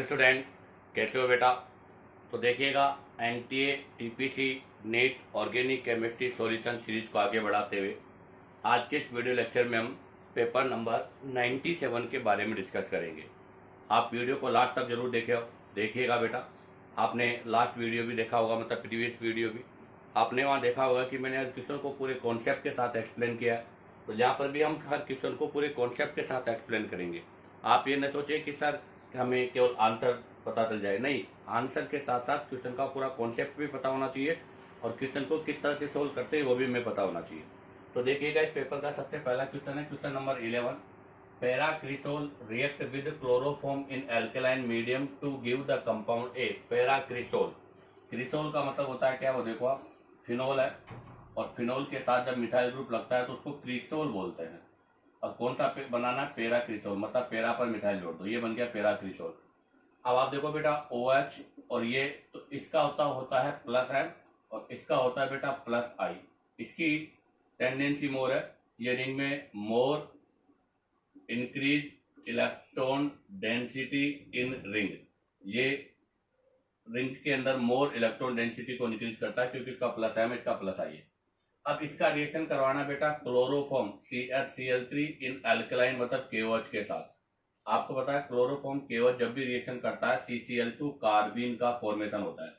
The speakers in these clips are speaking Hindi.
स्टूडेंट, कैसे हो बेटा। तो देखिएगा, NTA TPC NEET organic chemistry solution series को आगे बढ़ाते हुए आज के इस वीडियो लेक्चर में हम पेपर नंबर 97 के बारे में डिस्कस करेंगे। आप वीडियो को लास्ट तक जरूर देखिएगा बेटा। आपने लास्ट वीडियो भी देखा होगा, मतलब प्रीवियस वीडियो भी आपने वहाँ देखा होगा कि मैंने हर क्वेश्चन को पूरे कॉन्सेप्ट के साथ एक्सप्लेन किया है। तो यहाँ पर भी हम हर क्वेश्चन को पूरे कॉन्सेप्ट के साथ एक्सप्लेन करेंगे। आप ये न सोचिए कि सर हमें केवल आंसर पता चल जाए, नहीं, आंसर के साथ साथ क्वेश्चन का पूरा कॉन्सेप्ट भी पता होना चाहिए और क्वेश्चन को किस तरह से सोल्व करते हैं वो भी हमें पता होना चाहिए। तो देखिएगा, इस पेपर का सबसे पहला क्वेश्चन है question number 11। Paracresol react with chloroform in alkaline medium to give the compound A. Paracresol, cresol का मतलब होता है क्या, वो देखो आप, फिनोल है और फिनोल के साथ जब मिथाइल ग्रुप लगता है तो उसको क्रिसोल बोलते हैं। और कौन सा बनाना है, पैराक्रिसोल, मतलब पैरा पर मिथाइल जोड़ दो, ये बन गया पैराक्रिसोल। अब आप देखो बेटा OH और ये, तो इसका होता है प्लस M और इसका होता है बेटा प्लस I। इसकी टेंडेंसी मोर है, ये रिंग में मोर increase electron density in ring, ये रिंग के अंदर मोर इलेक्ट्रॉन डेंसिटी को इंक्रीज करता है क्योंकि इसका प्लस M, इसका प्लस I है। अब इसका रिएक्शन करवाना बेटा क्लोरोफॉर्म CH3 इन अल्कलाइन मतलब KOH के साथ। आपको पता है क्लोरोफॉर्म KOH जब भी रिएक्शन करता है CCl2 कार्बिन का फॉर्मेशन होता है।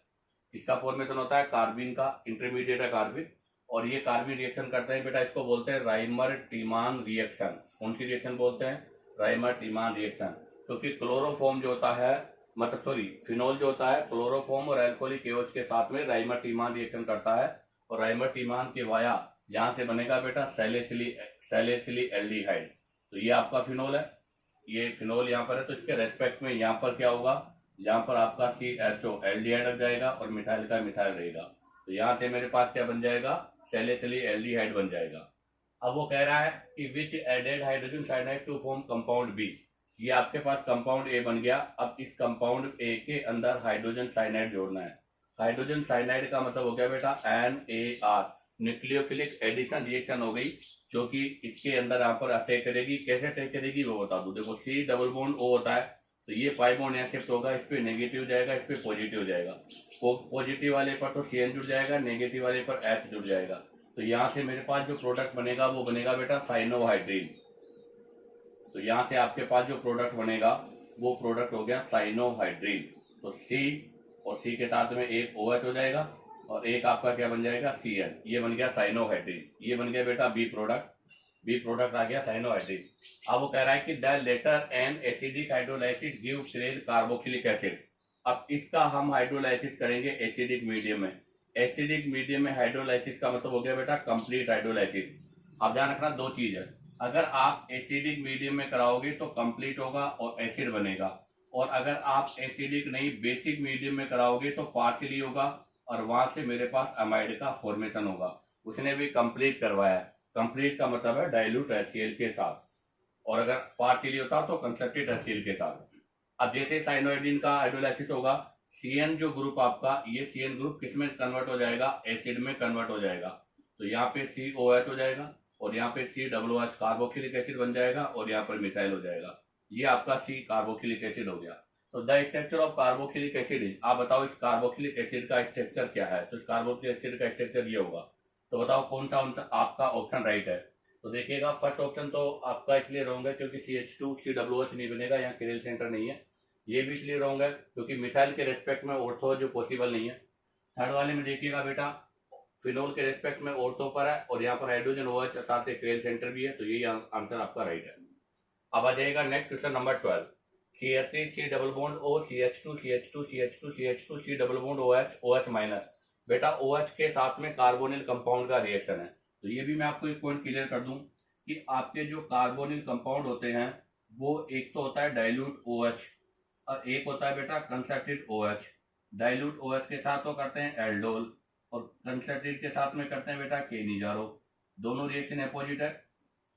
इसका फॉर्मेशन होता है कार्बिन का, इंटरमीडिएट है कार्बिन, और ये कार्बिन रिएक्शन करते हैं बेटा, इसको बोलते हैं राइमर टीमान रिएक्शन। कौन सी रिएक्शन बोलते हैं, राइमर टीमान रिएक्शन। क्योंकि क्लोरोफॉर्म जो होता है, मतलब सॉरी फिनोल जो होता है, क्लोरोफॉर्म और अल्कोहलिक KOH के साथ में राइमर टीमान रिएक्शन करता है और राइमर टीमान के वाया यहां से बनेगा बेटा सैलिसिलिक एल्डिहाइड। तो ये आपका फिनोल है, ये फिनोल यहाँ पर है, तो इसके रेस्पेक्ट में यहाँ पर क्या होगा, यहाँ पर आपका CHO एल्डिहाइड लग जाएगा और मिथाइल का मिथाइल रहेगा। तो यहाँ से मेरे पास क्या बन जाएगा, सैलिसिलिक एल्डिहाइड बन जाएगा। अब वो कह रहा है कि which added hydrogen cyanide to form compound B. ये आपके पास कंपाउंड ए बन गया। अब इस कंपाउंड ए के अंदर हाइड्रोजन साइनाइड जोड़ना है। हाइड्रोजन साइनाइड का मतलब हो गया बेटा NaR, न्यूक्लियोफिलिक एडिशन रिएक्शन हो गई, जो कि इसके अंदर यहाँ पर अटैक करेगी। कैसे अटैक करेगी वो बता दूं, देखो C डबल बॉन्ड O होता है, तो ये पाई बॉन्ड यहाँ शिफ्ट होगा, इस पे नेगेटिव हो जाएगा, इस पे पॉजिटिव हो जाएगा। पॉजिटिव वाले पर तो CN जुड़ जाएगा, नेगेटिव वाले पर H जुड़ जाएगा। तो यहाँ से मेरे पास जो प्रोडक्ट बनेगा वो बनेगा बेटा साइनोहाइड्रिन। तो यहाँ से आपके पास जो प्रोडक्ट बनेगा वो प्रोडक्ट हो गया साइनोहाइड्रिन। तो C और C के साथ में एक OH हो जाएगा और एक आपका क्या बन जाएगा CN, ये बन गया साइनोहाइड्रिन। ये बन गया बेटा बी प्रोडक्ट आ गया साइनोहाइड्रिन। अब वो कह रहा है कि the latter on acidic hydrolysis give craze carboxylic acid. अब इसका हम हाइड्रोलाइसिस करेंगे एसिडिक मीडियम में। एसिडिक मीडियम में हाइड्रोलाइसिस का मतलब हो गया बेटा कंप्लीट हाइड्रोलाइसिस। अब ध्यान रखना, दो चीज है, अगर आप एसिडिक मीडियम में कराओगे तो कंप्लीट होगा और एसिड बनेगा, और अगर आप एसिडिक नहीं बेसिक मीडियम में कराओगे तो पार्शियली होगा और वहां से मेरे पास अमाइड का फॉर्मेशन होगा। उसने भी कंप्लीट करवाया है। कंप्लीट का मतलब है डाइल्यूट HCl के साथ, और अगर पार्शियली होता तो कंसंट्रेट HCl के साथ। अब जैसे साइनोहाइड्रिन का हाइड्रोलाइसिस होगा, CN जो ग्रुप आपका, ये CN ग्रुप किस में कन्वर्ट हो जाएगा, एसिड में कन्वर्ट हो जाएगा। तो यहाँ पे COH हो जाएगा और यहाँ पे COOH कार्बोक्सिलिक एसिड बन जाएगा और यहाँ पर मिथाइल हो जाएगा। ये आपका C कार्बोक्सिलिक एसिड हो गया। तो the structure of carboxylic acid is, आप बताओ इस कार्बोक्सिलिक एसिड का स्ट्रक्चर क्या है। तो इस कार्बोक्सिलिक एसिड का स्ट्रक्चर ये होगा। तो बताओ कौन सा आपका ऑप्शन राइट है। तो देखिएगा, फर्स्ट ऑप्शन तो आपका इसलिए रॉन्ग है क्योंकि CH2 COOH नहीं बनेगा, यहाँ केरल सेंटर नहीं है। ये भी इसलिए रॉन्ग है क्योंकि मिथाइल के रेस्पेक्ट में ऑर्थो जो पॉसिबल नहीं है। थर्ड वाले में देखिएगा बेटा, फिनोल के रेस्पेक्ट में ऑर्थो पर है और यहाँ पर हाइड्रोजन OH अर्थात केरल सेंटर भी है, तो यही आंसर आपका राइट है। अब आ जाएगा next question number 12। CH3 C double bond O CH2 CH2 CH2 CH2 C double bond OH OH minus. बेटा OH के साथ में कार्बोनिल कंपाउंड का रिएक्शन है। तो ये भी मैं आपको एक पॉइंट क्लियर कर दूं कि आपके जो कार्बोनिल कंपाउंड होते हैं वो एक तो होता है डाइल्यूट OH और एक होता है बेटा कंसंट्रेटेड OH। डाइल्यूट OH के साथ तो करते हैं एल्डोल और कंसंट्रेटेड के साथ में करते हैं बेटा केनिजारो। दोनों रिएक्शन अपोजिट है,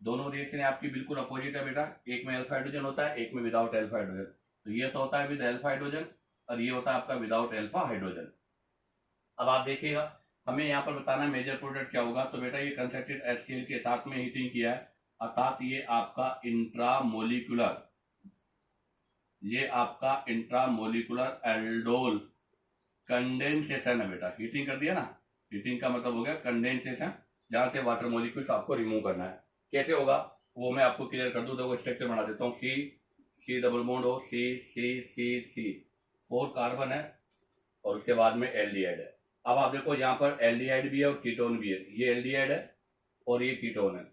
दोनों रिएक्शन आपकी बिल्कुल अपोजिट है बेटा। एक में अल्फा हाइड्रोजन होता है, एक में विदाउट अल्फा हाइड्रोजन। तो ये तो होता है विद अल्फा हाइड्रोजन और ये होता है आपका विदाउट अल्फा हाइड्रोजन। अब आप देखिएगा, हमें यहाँ पर बताना है मेजर प्रोडक्ट क्या होगा। तो बेटा ये कंसंट्रेटेड HCl के साथ में हीटिंग किया है, अर्थात ये आपका इंट्रामोलिकुलर ये आपका इंट्रामोलिकुलर एल्डोल कंडेंसेशन है बेटा। हीटिंग कर दिया ना, हीटिंग का मतलब हो गया कंडेंसेशन, जहां से वाटर मॉलिक्यूल्स आपको रिमूव करना है। कैसे होगा वो मैं आपको क्लियर कर दूं। देखो स्ट्रक्चर बना देता हूँ। सी डबल बॉन्ड हो, सी 4 कार्बन है और उसके बाद में एल्डिहाइड है। अब आप देखो यहाँ पर एल्डिहाइड भी है और कीटोन भी है। ये एल्डिहाइड है और ये कीटोन है।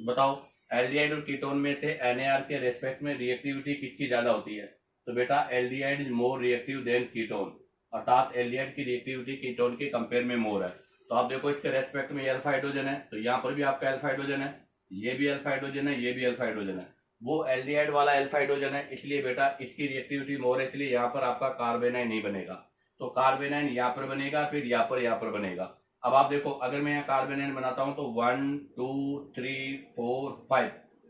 बताओ एल्डिहाइड और कीटोन में से NaR के रेस्पेक्ट में रिएक्टिविटी किसकी ज्यादा होती है? तो बेटा aldehyde is more reactive than ketone, अर्थात एल्डिहाइड की रिएक्टिविटी कीटोन के कंपेयर में मोर है। तो आप देखो इसके रेस्पेक्ट में अल्फा हाइड्रोजन है, तो यहाँ पर भी आपका अल्फा हाइड्रोजन है, ये भी अल्फा हाइड्रोजन है, ये भी अल्फा हाइड्रोजन है। वो एल्डिहाइड वाला अल्फा हाइड्रोजन है, इसलिए बेटा इसकी रिएक्टिविटी मोर है, इसलिए यहाँ पर आपका कार्बेनाइन नहीं बनेगा। तो कार्बेनाइन यहाँ पर बनेगा, फिर यहाँ पर बनेगा। अब आप देखो अगर मैं यहाँ कार्बेनाइन बनाता हूं तो 1 2 3 4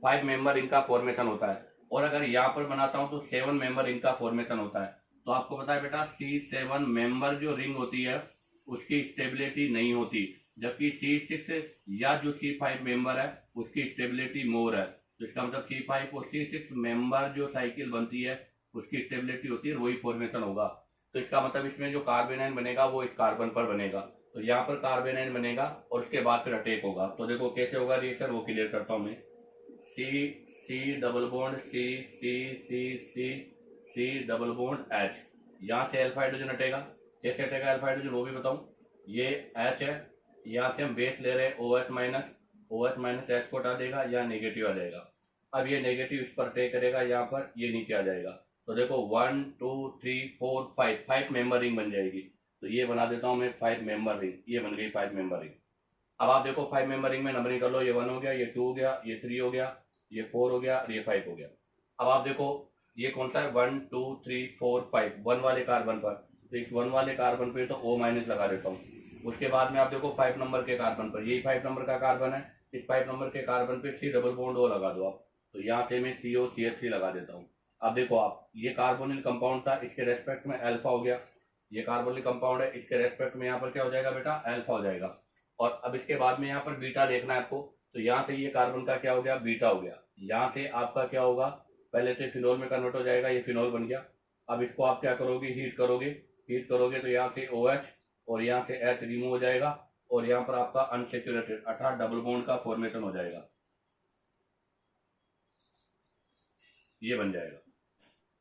5 मेंबर रिंग का फॉर्मेशन होता है, और अगर यहाँ पर बनाता हूं तो 7 मेंबर रिंग का फॉर्मेशन होता है। तो आपको पता है बेटा C7 मेंबर जो रिंग होती है उसकी स्टेबिलिटी नहीं होती, जबकि C6 या जो C5 मेंबर है उसकी स्टेबिलिटी मोर है। तो इसका मतलब C5 और C6 मेंबर जो साइकिल बनती है उसकी स्टेबिलिटी होती है, वही फॉर्मेशन होगा। तो इसका मतलब इसमें जो कार्बेनाइन बनेगा वो इस कार्बन पर बनेगा, तो यहाँ पर कार्बेनाइन बनेगा और उसके बाद फिर अटैक होगा। तो देखो कैसे होगा रिएक्शन, वो क्लियर करता हूं मैं। C double bond C double bond H, यहाँ से अल्फा हाइड्रोजन हटेगा। कैसे हटेगा अल्फा हाइड्रोजन वो भी बताऊं। ये H है, यहाँ से हम बेस ले रहे हैं OH माइनस H को हटा देगा, यहाँ नेगेटिव आ जाएगा। अब ये नेगेटिव इस पर अटैक करेगा, यहाँ पर ये नीचे आ जाएगा। तो देखो 1 2 3 4 5 मेंबर रिंग बन जाएगी। तो ये बना देता हूं मैं 5 मेंबर रिंग, ये बन गई 5 मेंबर रिंग। अब आप देखो 5 मेंबर रिंग में नंबरिंग कर लो। ये 1 हो गया, ये 2 हो गया, ये 3 हो गया, ये 4 हो गया और ये 5 हो गया। अब आप देखो ये कौन सा है, 1 2 3 4 5 1 वाले कार्बन पर। तो इस 1 वाले कार्बन पर तो O माइनस लगा देता हूँ। उसके बाद में आप देखो 5 नंबर के कार्बन पर, यही 5 नंबर का कार्बन है, इस 5 नंबर के कार्बन पे C डबल बॉन्ड O लगा दो आप। तो यहाँ से मैं COCH3 लगा देता हूँ। अब देखो आप ये कार्बोनिल कंपाउंड था, इसके रेस्पेक्ट में अल्फा हो गया। ये कार्बोनिल कंपाउंड है, इसके रेस्पेक्ट में यहाँ पर क्या हो जाएगा बेटा, अल्फा हो जाएगा। और अब इसके बाद में यहाँ पर बीटा देखना है आपको। तो यहाँ से ये कार्बन का क्या हो गया, बीटा हो गया। यहाँ से आपका क्या होगा, पहले तो फिनोल में कन्वर्ट हो जाएगा, ये फिनोल बन गया। अब इसको आप क्या करोगे, हीट करोगे तो यहाँ से OH और यहाँ से H रिमूव हो जाएगा, और यहाँ पर आपका अनसेचुरेटेड अर्थात डबल बॉन्ड का फॉर्मेशन हो जाएगा, ये बन जाएगा।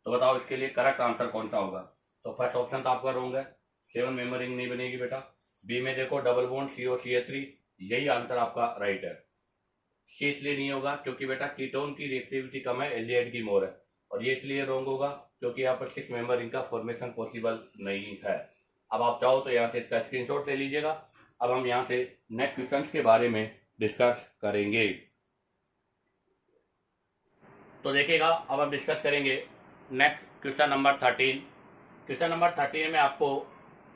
तो बताओ इसके लिए करेक्ट आंसर कौन सा होगा? तो फर्स्ट ऑप्शन तो आपका रॉन्ग है, 7 मेंबर रिंग नहीं बनेगी बेटा। बी में देखो डबल बॉन्ड COCH3, यही आंसर आपका राइट है। सी इसलिए नहीं होगा क्योंकि बेटा कीटोन की रिएक्टिविटी कम है, एल्डिहाइड की मोर है, और ये इसलिए रॉन्ग होगा क्योंकि यहाँ पर 6 मेंबर रिंग का फॉर्मेशन पॉसिबल नहीं है। अब आप चाहो तो यहाँ से इसका स्क्रीनशॉट ले लीजिएगा। अब हम यहाँ से नेक्स्ट क्वेश्चन के बारे में डिस्कस करेंगे। तो देखिएगा अब हम डिस्कस करेंगे next question number 13। Question number 13 में आपको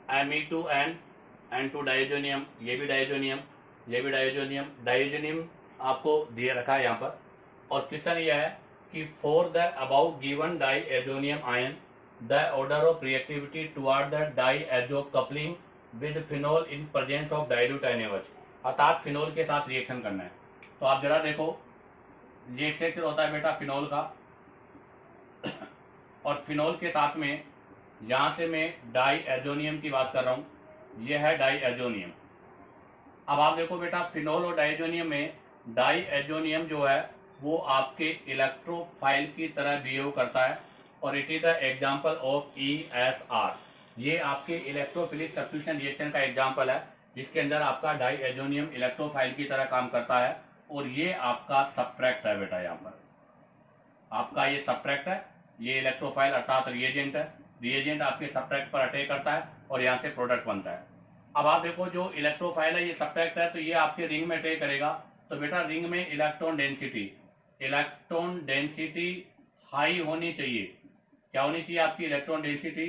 Me2N N2 डाइजोनियम, ये भी डाइजोनियम, ये भी डाइजोनियम, डाइजोनियम आपको दिए रखा है यहाँ पर। और क्वेश्चन यह है कि for the above given diazonium ion the order of reactivity toward the diazo coupling with phenol in presence of dilute NaOH, अर्थात फिनोल के साथ रिएक्शन करना है। तो आप जरा देखो ये स्ट्रक्चर होता है बेटा फिनोल का, और फिनोल के साथ में यहां से मैं डाइएजोनियम की बात कर रहा हूं, यह है डाइएजोनियम। अब आप देखो बेटा फिनोल और डाइएजोनियम में डाइएजोनियम जो है वो आपके इलेक्ट्रोफाइल की तरह बिहेव करता है, और it is the example of ESR। ये आपके इलेक्ट्रोफिलिक सब्स्टिट्यूशन रिएक्शन का एग्जांपल है जिसके अंदर आपका डाइएजोनियम इलेक्ट्रोफाइल की तरह काम करता है, और ये आपका सब्ट्रैक्ट है बेटा। यहाँ पर आपका ये सब्ट्रैक्ट है, ये इलेक्ट्रोफाइल अर्थात रिएजेंट है, रिएजेंट आपके सब्ट्रैक्ट पर अटैक करता है और यहाँ से प्रोडक्ट बनता है। अब आप देखो जो इलेक्ट्रोफाइल है ये सब्ट्रैक्ट है, तो ये आपके रिंग में अटैक करेगा। तो बेटा रिंग में इलेक्ट्रॉन डेंसिटी हाई होनी चाहिए। क्या होनी चाहिए, आपकी इलेक्ट्रॉन डेंसिटी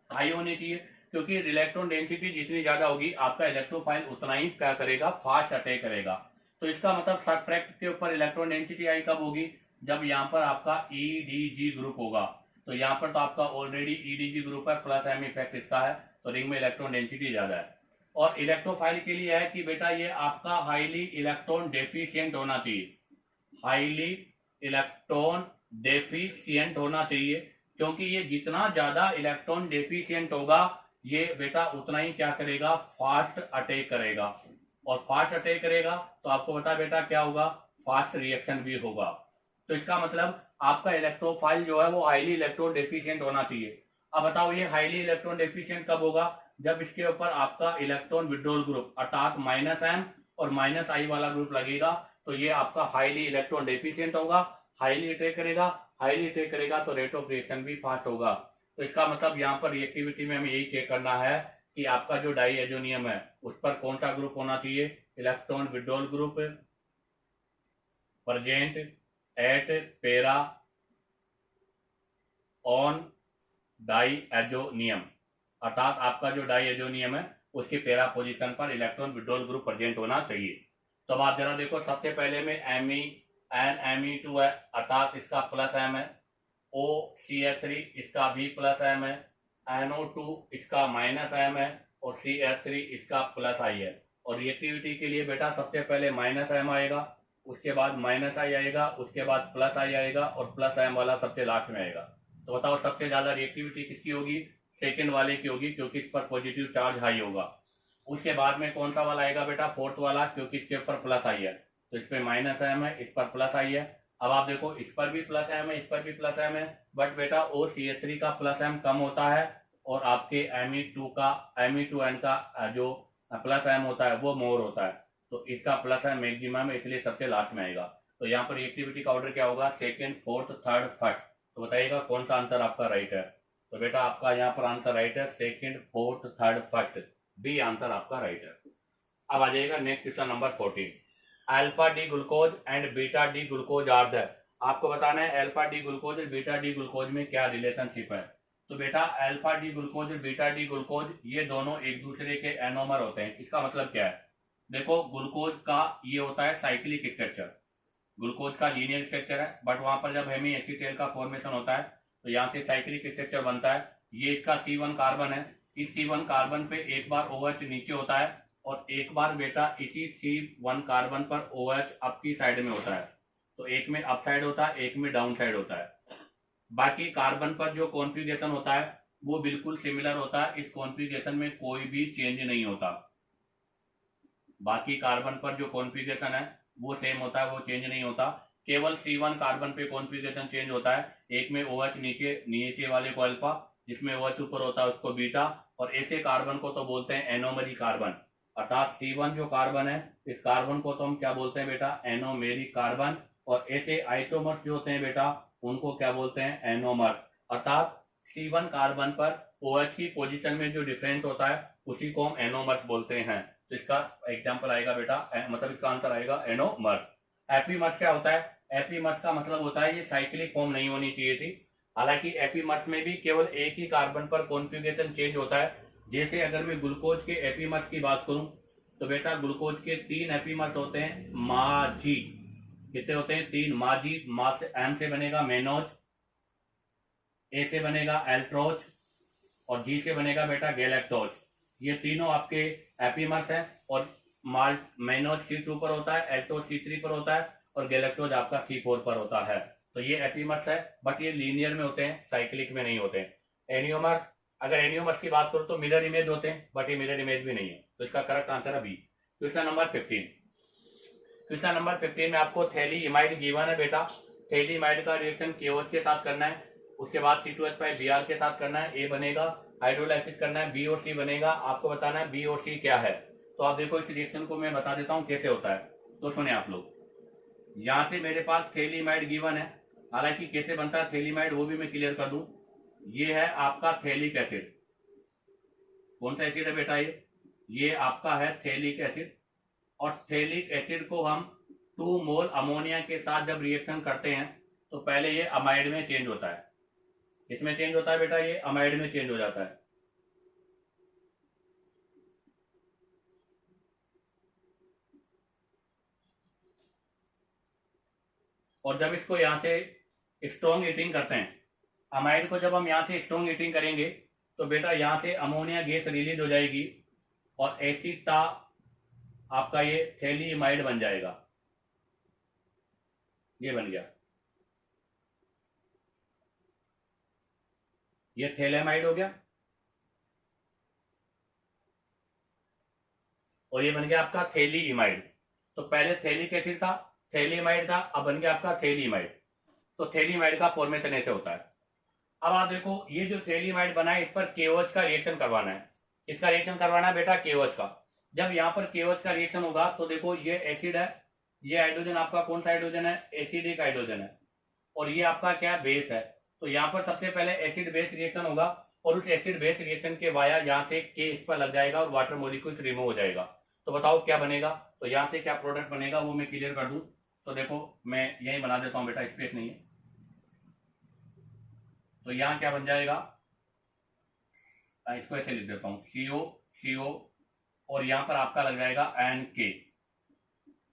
हाई होनी चाहिए, क्योंकि इलेक्ट्रॉन डेंसिटी जितनी ज्यादा होगी आपका इलेक्ट्रोफाइल उतना ही क्या करेगा, फास्ट अटैक करेगा। तो इसका मतलब सब्ट्रैक्ट के ऊपर इलेक्ट्रॉन डेंसिटी हाई कब होगी, जब यहाँ पर आपका EDG ग्रुप होगा। तो यहाँ पर तो आपका ऑलरेडी EDG ग्रुप है, प्लस M इफेक्ट इसका है, तो रिंग में इलेक्ट्रॉन डेंसिटी ज्यादा है। और इलेक्ट्रोफाइल के लिए है कि बेटा ये आपका हाईली इलेक्ट्रॉन डेफिशिएंट होना चाहिए, हाईली इलेक्ट्रॉन डेफिशिएंट होना चाहिए, क्योंकि ये जितना ज्यादा इलेक्ट्रॉन डेफिशिएंट होगा ये बेटा उतना ही क्या करेगा, फास्ट अटैक करेगा, और फास्ट अटैक करेगा तो आपको पता बेटा क्या होगा, फास्ट रिएक्शन भी होगा। तो इसका मतलब आपका इलेक्ट्रोफाइल जो है वो हाईली इलेक्ट्रॉन डेफिशिएंट होना चाहिए। अब बताओ ये हाईली इलेक्ट्रॉन डेफिशिएंट कब होगा, जब इसके ऊपर आपका इलेक्ट्रॉन विड्रॉल ग्रुप अर्थात -m और -I वाला ग्रुप लगेगा, तो ये आपका हाईली इलेक्ट्रॉन डेफिशिएंट होगा, हाईली अटैक करेगा, हाईली अटैक करेगा तो रेट ऑफ रिएक्शन भी फास्ट होगा। तो इसका मतलब यहाँ पर रिएक्टिविटी में हमें यही चेक करना है कि आपका जो डाई एजोनियम है उस पर कौन सा ग्रुप होना चाहिए, electron withdrawal group present at पेरा ऑन डाई एजोनियम, अर्थात आपका जो डाई एजोनियम है उसके पेरा पोजीशन पर इलेक्ट्रॉन विड्रॉल ग्रुप प्रेजेंट होना चाहिए। तो अब आप जरा देखो, सबसे पहले में Me2 है अर्थात इसका +m है, OCH3 इसका भी +m है, NO2 इसका -m है और CH3 इसका +I है। और रिएक्टिविटी के लिए बेटा सबसे पहले -m आएगा, उसके बाद -I आएगा, उसके बाद +I आएगा और +m वाला सबसे लास्ट में आएगा। तो बताओ सबसे ज्यादा रिएक्टिविटी किसकी होगी, सेकंड वाले की होगी, क्योंकि इस पर पॉजिटिव चार्ज हाई होगा। उसके बाद में कौन सा वाला आएगा बेटा, फोर्थ वाला, क्योंकि इसके ऊपर +I है, तो इस पे -m है, इस पर +I है। अब आप देखो इस पर भी +m है, इस पर भी +m है, बट बेटा OCH3 का +m कम होता है और आपके Me2N का जो +m होता है वो मोर होता है, तो इसका +m मैक्सिमम है, इसलिए सबसे लास्ट में आएगा। तो यहाँ पर रिएक्टिविटी का ऑर्डर क्या होगा, सेकेंड, फोर्थ, थर्ड, फर्स्ट। तो बताइएगा कौन सा आंसर आपका राइट है। तो बेटा आपका यहाँ पर आंसर राइट है, second, fourth, third, first, B answer आपका राइट है। अब आ जाएगा next question number 14। Alpha D glucose and beta D glucose are the, आपको बताना है अल्फा डी ग्लूकोज और बीटा डी ग्लूकोज में क्या रिलेशनशिप है। तो बेटा अल्फा डी ग्लूकोज और बीटा डी ग्लूकोज ये दोनों एक दूसरे के एनोमर होते हैं। इसका मतलब क्या है, देखो ग्लूकोज का ये होता है साइक्लिक स्ट्रक्चर, ग्लूकोज का लीनियर स्ट्रक्चर है, बट वहां पर जब हेमी एसीटेल का फॉर्मेशन होता है तो यहाँ से साइक्लिक स्ट्रक्चर बनता है। ये इसका C1 कार्बन है, इस C1 कार्बन पे एक बार OH नीचे होता है और एक बार बेटा इसी C1 कार्बन पर OH अप की साइड में होता है। तो एक में अप साइड होता है, एक में डाउन साइड होता है। बाकी कार्बन पर जो कॉन्फ़िगरेशन होता है वो बिल्कुल सिमिलर होता है, इस कॉन्फ़िगरेशन में कोई भी चेंज नहीं होता। बाकी कार्बन पर जो कॉन्फ़िगरेशन है वो सेम होता है, वो चेंज नहीं होता। केवल C1 कार्बन पे कॉन्फ़िगरेशन चेंज होता है, एक में OH नीचे वाले को अल्फा, जिसमें OH ऊपर होता है उसको बीटा, और ऐसे कार्बन को तो बोलते हैं एनोमरी कार्बन। अर्थात C1 जो कार्बन है इस कार्बन को तो हम क्या बोलते हैं बेटा, एनोमेरिक कार्बन, और ऐसे आइसोमर्स जो होते हैं बेटा उनको क्या बोलते हैं, एनोमर। अर्थात C1 कार्बन पर OH की पोजीशन में जो डिफरेंट होता है उसी को हम एनोमर्स बोलते हैं। तो इसका एग्जांपल आएगा बेटा, मतलब इसका आंसर आएगा एनोमर्स। एपीमर्स क्या होता है, एपीमर्स का मतलब होता है ये साइक्लिक फॉर्म नहीं होनी चाहिए थी। हालांकि एपीमर्स में भी केवल एक ही कार्बन पर कॉन्फ़िगरेशन चेंज होता है। जैसे अगर मैं ग्लूकोज के एपीमर्स की बात करूं तो बेटा ग्लूकोज के 3 एपीमर्स होते हैं, माजी, कितने होते हैं, 3। माजी, मा से एम से बनेगा मेनोज, ए से बनेगा एल्ट्रोज और जी से बनेगा बेटा गैलेक्टोज। ये तीनों आपके एपीमर्स हैं और मेनोज C2 पर होता है, एल्टोज C3 पर होता है और गैलेक्टोज आपका C4 पर होता है। तो ये एपीमर्स है, बट ये लीनियर में होते हैं, साइक्लिक में नहीं होते हैं। एनियोमर्स, अगर एनियोमर्स की बात करूं तो मिरर इमेज होते हैं, बट ये मिरर इमेज भी नहीं है। तो इसका करेक्ट आंसर है B. Question number 15। Question number 15 में आपको थैलीइमाइड गिवन है बेटा। थैलीइमाइड का रिएक्शन KOH के साथ करना है, उसके बाद C2H5Br के साथ करना है, ए बनेगा, हाइड्रोलाइसिस करना है, बी और सी बनेगा। आपको बताना है बी और सी क्या है। तो आप देखो इस रिएक्शन को मैं बता देता हूं कैसे होता है, तो सुने आप लोग। यहां से मेरे पास थैलीइमाइड गिवन है, हालांकि कैसे बनता है थैलीइमाइड वो भी मैं क्लियर कर दूं। ये है आपका थैलिक एसिड। कौन सा एसिड है बेटा, ये आपका है थैलिक एसिड। और थैलिक एसिड को हम 2 मोल अमोनिया के साथ जब रिएक्शन करते हैं तो पहले ये अमाइड में चेंज होता है। इसमें चेंज होता है बेटा, ये अमाइड में चेंज हो जाता है। और जब इसको यहां से स्ट्रॉन्ग हीटिंग करते हैं, अमाइड को जब हम यहां से स्ट्रॉन्ग हीटिंग करेंगे तो बेटा यहां से अमोनिया गैस रिलीज हो जाएगी और एसिटा आपका ये थैलीइमाइड बन जाएगा। ये बन गया। ये थैलेमाइड हो गया और ये बन गया आपका थैलीइमाइड। तो पहले थैलिक एसिड था, थैलीइमाइड था, अब बन गया आपका थैलीइमाइड। तो थैलीइमाइड का फॉर्मेशन ऐसे होता है। अब आप देखो ये जो थैलीइमाइड बना है इस पर KOH का रिएक्शन करवाना है। इसका रिएक्शन करवाना है बेटा KOH का। जब यहाँ पर KOH का रिएक्शन होगा तो देखो ये एसिड है, ये हाइड्रोजन आपका कौन सा हाइड्रोजन है, एसिडिक हाइड्रोजन है, और ये आपका क्या बेस है। तो यहाँ पर सबसे पहले एसिड बेस रिएक्शन होगा और उस एसिड बेस रिएक्शन के वाया यहाँ से K इस पर लग जाएगा और वाटर मॉलिक्यूल्स रिमूव हो जाएगा। तो बताओ क्या बनेगा। तो यहाँ से क्या प्रोडक्ट बनेगा वो मैं क्लियर कर दूं। तो देखो मैं यही बना देता हूँ बेटा, स्पेस नहीं है। तो यहाँ क्या बन जाएगा, इसको ऐसे लिख देता हूँ CO और यहाँ पर आपका लग जाएगा NK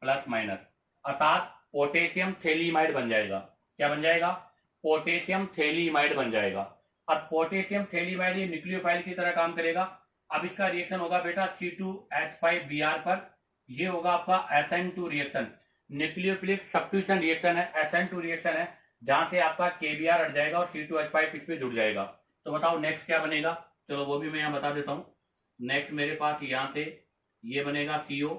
प्लस माइनस, अर्थात पोटेशियम थैलीमाइड बन जाएगा। क्या बन जाएगा, पोटेशियम थैलीमाइड बन जाएगा। और पोटेशियम थैलीमाइड ये न्यूक्लियोफाइल की तरह काम करेगा। अब इसका रिएक्शन होगा बेटा C2H5Br पर, ये होगा आपका SN2 reaction, nucleophilic substitution reaction है, SN2 रिएक्शन है, जहां से आपका KBr हट जाएगा और C2H5 इस पे जुड़ जाएगा। तो बताओ नेक्स्ट क्या बनेगा, चलो वो भी मैं यहाँ बता देता हूँ। नेक्स्ट मेरे पास यहाँ से ये बनेगा CO,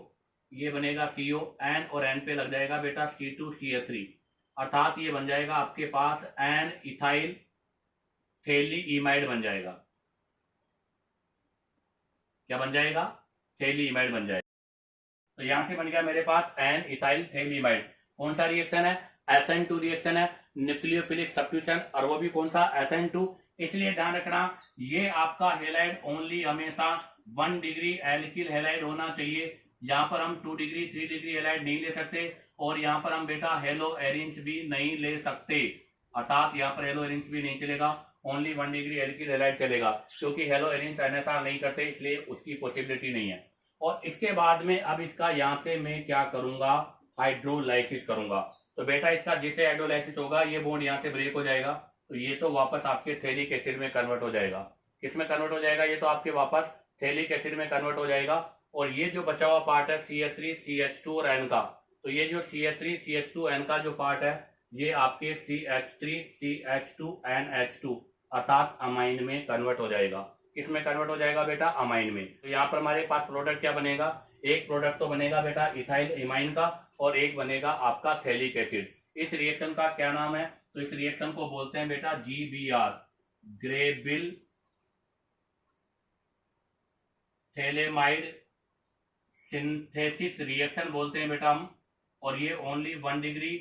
ये बनेगा CO, N और N पे लग जाएगा बेटा C2CH3, अर्थात ये बन जाएगा आपके पास N इथाइल थैलीइमाइड बन जाएगा। क्या बन जाएगा, थैलीइमाइड बन जाएगा। तो यहां से बन गया मेरे पास N इथाइल थैलीइमाइड। कौन सा रिएक्शन है, SN2 रिएक्शन है, न्यूक्लियोफिलिक सब्स्टिट्यूशन, और वो भी कौन सा, SN2। इसलिए ध्यान रखना ये आपका हैलाइड ओनली हमेशा 1 डिग्री एल्किल हैलाइड होना चाहिए। यहाँ पर हम 2 डिग्री 3 डिग्री हैलाइड नहीं ले सकते और यहाँ पर हम बेटा हेलो एरिन्स भी नहीं ले सकते, अर्थात यहाँ पर हेलो एरिन्स भी नहीं चलेगा, ओनली 1 डिग्री एल्किल हैलाइड चलेगा, क्योंकि हेलो एरिन्स एनएसआर नहीं करते इसलिए उसकी पॉसिबिलिटी नहीं है। और इसके बाद में अब इसका यहाँ से मैं क्या करूंगा, हाइड्रोलाइसिस करूंगा। तो बेटा इसका जैसे हाइड्रोलाइसिस होगा ये बॉन्ड यहाँ से ब्रेक हो जाएगा, तो ये तो वापस आपके थैलिक एसिड में कन्वर्ट हो जाएगा। किस में कन्वर्ट हो जाएगा, ये तो आपके वापस थैलिक एसिड में कन्वर्ट हो जाएगा। और ये जो बचा हुआ पार्ट है CH3 CH2 और N का, तो ये जो CH3 CH2 N का जो पार्ट है ये आपके CH3 CH2 NH2 अर्थात अमाइन में कन्वर्ट हो जाएगा। किसमें कन्वर्ट हो जाएगा बेटा, अमाइन में। तो यहाँ पर हमारे पास प्रोडक्ट क्या बनेगा, एक प्रोडक्ट तो बनेगा बेटा इथाइल इमाइन का और एक बनेगा आपका थैलिक एसिड। इस रिएक्शन का क्या नाम है, तो इस रिएक्शन को बोलते हैं बेटा GBR, ग्रेबिल थैलेमाइड सिंथेसिस रिएक्शन बोलते हैं बेटा हम। और ये ओनली 1 डिग्री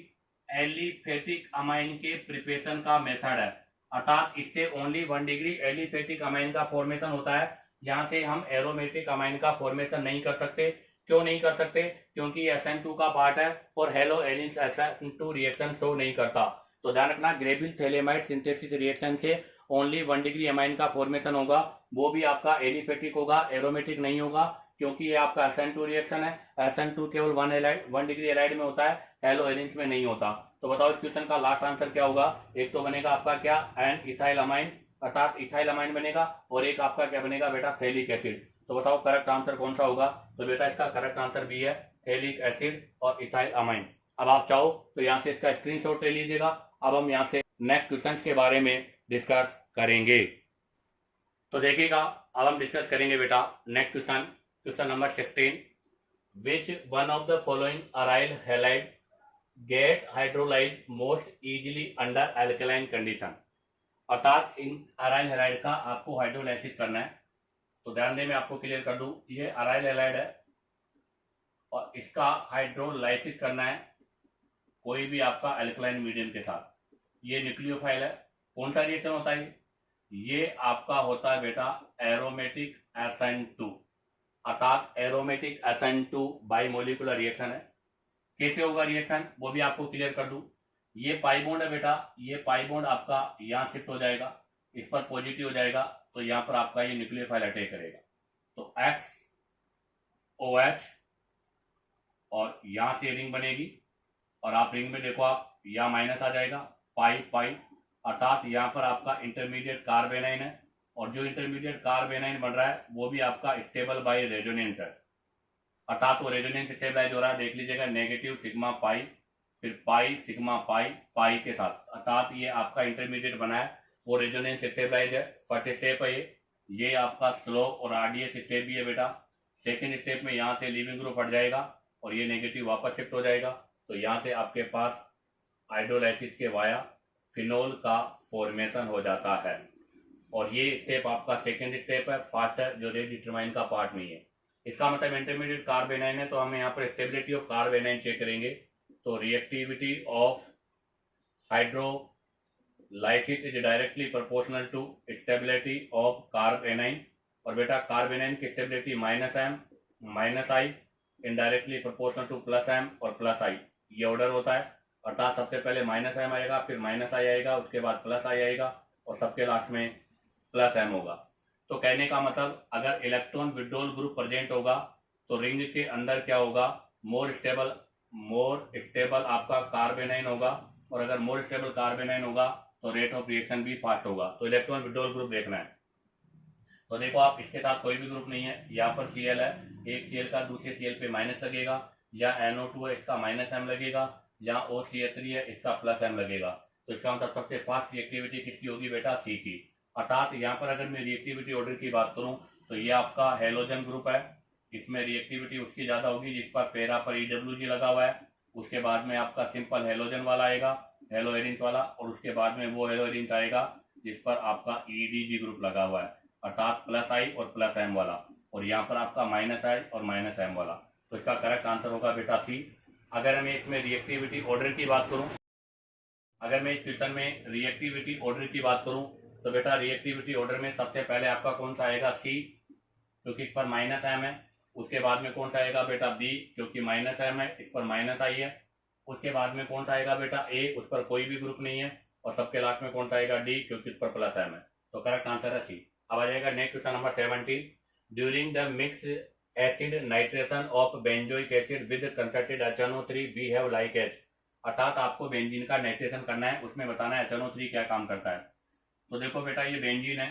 एलिफेटिक अमाइन के प्रिपरेशन का मेथड है, अर्थात इससे ओनली 1 डिग्री एलिफेटिक अमाइन का फॉर्मेशन होता है, जहां से हम एरोमेटिक अमाइन का फॉर्मेशन नहीं कर सकते। क्यों नहीं कर सकते, क्योंकि SN2 का पार्ट है और hello arenes SN2 reaction show नहीं करता। तो ध्यान रखना ग्रेबिल थैलेमाइड सिंथेसिस रिएक्शन से ओनली 1 डिग्री अमाइन का फॉर्मेशन होगा, वो भी आपका एलिफेटिक होगा, एरोमेटिक नहीं होगा, क्योंकि ये आपका SN2 रिएक्शन है। SN2 केवल 1 डिग्री एलाइड में होता है, हेलो एरिन्स में नहीं होता। तो बताओ इस क्वेश्चन का लास्ट आंसर क्या होगा, एक तो बनेगा आपका क्या N इथाइल अमाइन अर्थात इथाइल अमाइन बनेगा और एक आपका क्या बनेगा बेटा थैलिक एसिड। तो बताओ करेक्ट आंसर कौन सा होगा, तो बेटा इसका करेक्ट आंसर बी है, थैलिक एसिड और इथाइल अमाइन। अब आप चाहो तो यहाँ से इसका स्क्रीनशॉट ले लीजिएगा। अब हम यहाँ से नेक्स्ट क्वेश्चन के बारे में डिस्कस करेंगे। तो देखिएगा अब हम डिस्कस करेंगे बेटा next question, question number 16, which one of the following aryl halide get hydrolyse most easily under alkaline condition, अर्थात इन अराइल हैलाइड का आपको हाइड्रोलाइसिस करना है। तो ध्यान दें मैं आपको क्लियर कर दूं, ये अराइल हैलाइड है और इसका हाइड्रोलाइसिस करना है कोई भी आपका अल्कलाइन मीडियम के साथ। ये न्यूक्लियोफाइल है, कौन सा रिएक्शन होता है ये आपका होता है बेटा एरोमेटिक SN2, अर्थात एरोमेटिक SN2 बाइमोलिकुलर रिएक्शन है। कैसे होगा रिएक्शन वो भी आपको क्लियर कर दूं। ये पाई बॉन्ड है बेटा, ये पाई बॉन्ड आपका यहाँ शिफ्ट हो जाएगा, इस पर पॉजिटिव हो जाएगा, तो यहाँ पर आपका ये न्यूक्लियोफाइल अटैक करेगा। तो XOH और यहाँ से रिंग बनेगी और आप रिंग में देखो आप यहाँ माइनस आ जाएगा, पाई पाई, अर्थात यहाँ पर आपका इंटरमीडिएट कार्बेनाइन है और जो इंटरमीडिएट कार्बेनाइन बन रहा है वो भी आपका स्टेबल बाय रेजोनेंस है, अर्थात वो रेजोनेंस स्टेबलाइज हो रहा है। देख लीजिएगा नेगेटिव सिग्मा पाई, फिर पाई सिग्मा पाई पाई के साथ, अर्थात ये आपका इंटरमीडिएट बना है वो रेजोनेंस स्टेबलाइज है। फर्स्ट स्टेप है ये आपका स्लो और आरडीएस स्टेप भी है बेटा। सेकेंड स्टेप में यहाँ से लीविंग ग्रुप हट जाएगा और ये नेगेटिव वापस शिफ्ट हो जाएगा, तो यहाँ से आपके पास हाइड्रोलाइसिस के वाया फिनोल का फॉर्मेशन हो जाता है। और ये स्टेप आपका सेकेंड स्टेप है, फास्ट है, जो रेट डिटरमाइन का पार्ट नहीं है। इसका मतलब इंटरमीडिएट कार्बेनाइन है, तो हम यहाँ पर स्टेबिलिटी ऑफ कार्बेनाइन चेक करेंगे। तो reactivity of hydrolysis is directly proportional to stability of carbanion. और बेटा कार्बेनाइन की stability -m -i indirectly proportional to +m और +i, ये ऑर्डर होता है। अर्थात सबसे पहले -m आएगा, फिर -i आएगा, उसके बाद +i आएगा और सबके लास्ट में +m होगा। तो कहने का मतलब अगर इलेक्ट्रॉन विड्रॉल ग्रुप प्रेजेंट होगा तो रिंग के अंदर क्या होगा, मोर स्टेबल आपका कार्बेनाइन होगा। और अगर मोर स्टेबल कार्बेनाइन होगा तो रेट ऑफ रिएक्शन भी फास्ट होगा। तो इलेक्ट्रॉन विड्रॉल ग्रुप देखना है। तो देखो आप, इसके साथ कोई भी ग्रुप नहीं है, यहाँ पर Cl है, एक Cl का दूसरे Cl पे माइनस लगेगा, या NO2 है इसका -m लगेगा, या OCH3 है इसका +m लगेगा। तो इसका मतलब सबसे फास्ट रिएक्टिविटी किसकी होगी बेटा, C की। अर्थात यहाँ पर अगर मैं रिएक्टिविटी ऑर्डर की बात करूँ तो ये आपका हेलोजन ग्रुप है, इसमें रिएक्टिविटी उसकी ज्यादा होगी जिस पर पैरा पर EWG लगा हुआ है। उसके बाद में आपका सिंपल हेलोजन वाला आएगा, हेलो एरिन्स वाला, और उसके बाद में वो हेलो एरिन्स आएगा जिस पर आपका EDG ग्रुप लगा हुआ है, अर्थात +i और +m वाला, और यहाँ पर आपका -i और -m वाला। तो इसका करेक्ट आंसर होगा बेटा C। अगर मैं इसमें रिएक्टिविटी ऑर्डर की बात करूं, अगर मैं इस क्वेश्चन में रिएक्टिविटी ऑर्डर की बात करूं तो बेटा रिएक्टिविटी ऑर्डर में सबसे पहले आपका कौन सा आएगा, C, क्योंकि इस पर -m है। उसके बाद में कौन सा आएगा बेटा, B, क्योंकि -m है, इस पर -i है। उसके बाद में कौन सा आएगा बेटा, A, उस पर कोई भी ग्रुप नहीं है। और सबके लास्ट में कौन सा आएगा, D, क्योंकि इस पर +m है। तो करेक्ट आंसर है C। अब आ जाएगा next question number 17। During the mix acid nitration of benzoic acid with concentrated HNO3 we have like H. अर्थात आपको बेंजीन का नाइट्रेशन करना है, उसमें बताना है HNO3 क्या काम करता है। तो देखो बेटा ये बेंजीन है,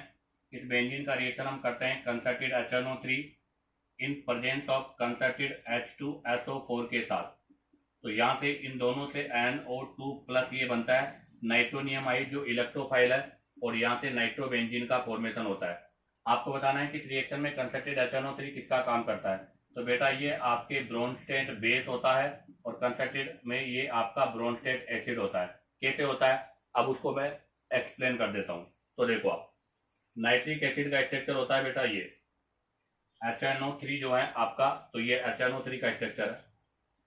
इस बेंजीन का रिएक्शन हम करते हैं concerted HNO3 in presence of concerted H2SO4 के साथ। तो यहाँ से इन दोनों से NO2+ ये बनता है नाइट्रोनियमाइड जो इलेक्ट्रोफाइल है, और यहाँ से नाइट्रोबेंजीन का फॉर्मेशन होता है। आपको बताना है कि इस रिएक्शन में कंसर्टेड HNO3 किसका काम करता है। तो बेटा ये आपके ब्रोंस्टेट बेस होता है और कंसर्टेड में ये आपका ब्रोंस्टेट एसिड होता है। कैसे होता है अब उसको मैं एक्सप्लेन कर देता हूँ। तो देखो आप, नाइट्रिक एसिड का स्ट्रक्चर होता है बेटा ये HNO3 जो है आपका, तो ये HNO3 का स्ट्रक्चर है।